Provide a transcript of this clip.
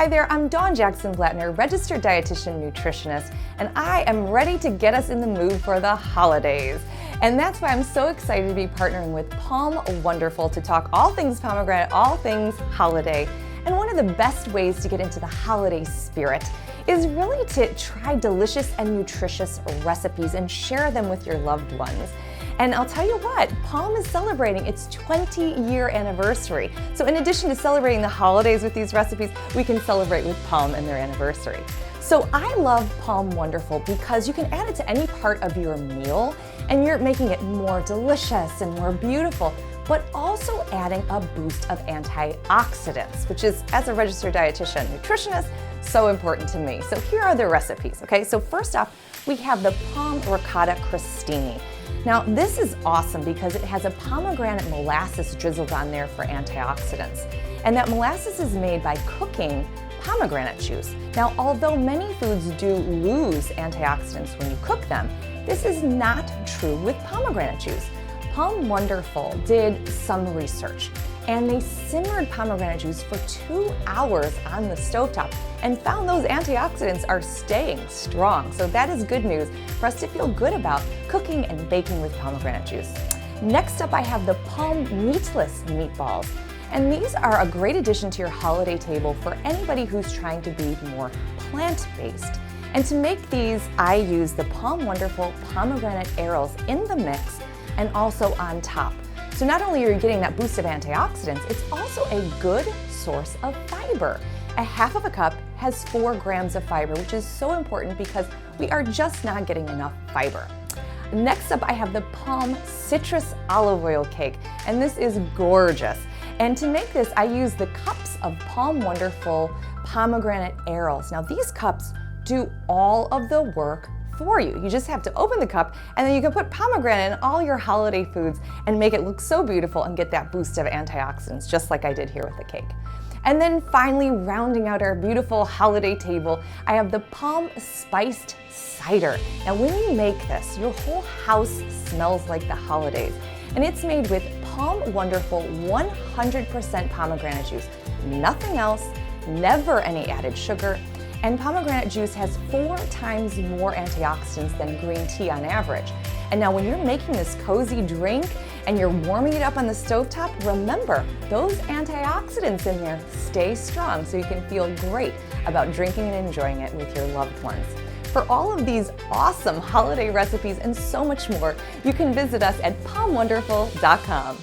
Hi there, I'm Dawn Jackson-Blattner, registered dietitian nutritionist, and I am ready to get us in the mood for the holidays. And that's why I'm so excited to be partnering with POM Wonderful to talk all things pomegranate, all things holiday. And one of the best ways to get into the holiday spirit is really to try delicious and nutritious recipes and share them with your loved ones. And I'll tell you what, POM is celebrating its 20-year anniversary. So in addition to celebrating the holidays with these recipes, we can celebrate with POM and their anniversary. So I love POM Wonderful because you can add it to any part of your meal and you're making it more delicious and more beautiful, but also adding a boost of antioxidants, which is, as a registered dietitian nutritionist, so important to me. So here are the recipes, okay? So first off, we have the POM Ricotta Crostini. Now this is awesome because it has a pomegranate molasses drizzled on there for antioxidants. And that molasses is made by cooking pomegranate juice. Now although many foods do lose antioxidants when you cook them, this is not true with pomegranate juice. POM Wonderful did some research and they simmered pomegranate juice for 2 hours on the stovetop and found those antioxidants are staying strong. So that is good news for us to feel good about cooking and baking with pomegranate juice. Next up, I have the POM meatless meatballs. And these are a great addition to your holiday table for anybody who's trying to be more plant-based. And to make these, I use the POM Wonderful pomegranate arrows in the mix and also on top. So not only are you getting that boost of antioxidants, it's also a good source of fiber. A half of a cup has 4 grams of fiber, which is so important because we are just not getting enough fiber. Next up, I have the POM citrus olive oil cake, and this is gorgeous. And to make this, I use the cups of POM Wonderful pomegranate arrows. Now these cups do all of the work for you. You just have to open the cup and then you can put pomegranate in all your holiday foods and make it look so beautiful and get that boost of antioxidants, just like I did here with the cake. And then finally, rounding out our beautiful holiday table, I have the POM spiced cider. Now when you make this, your whole house smells like the holidays. And it's made with POM Wonderful 100% pomegranate juice, nothing else, never any added sugar. And pomegranate juice has 4 times more antioxidants than green tea on average. And now when you're making this cozy drink and you're warming it up on the stovetop, remember, those antioxidants in there stay strong so you can feel great about drinking and enjoying it with your loved ones. For all of these awesome holiday recipes and so much more, you can visit us at pomwonderful.com.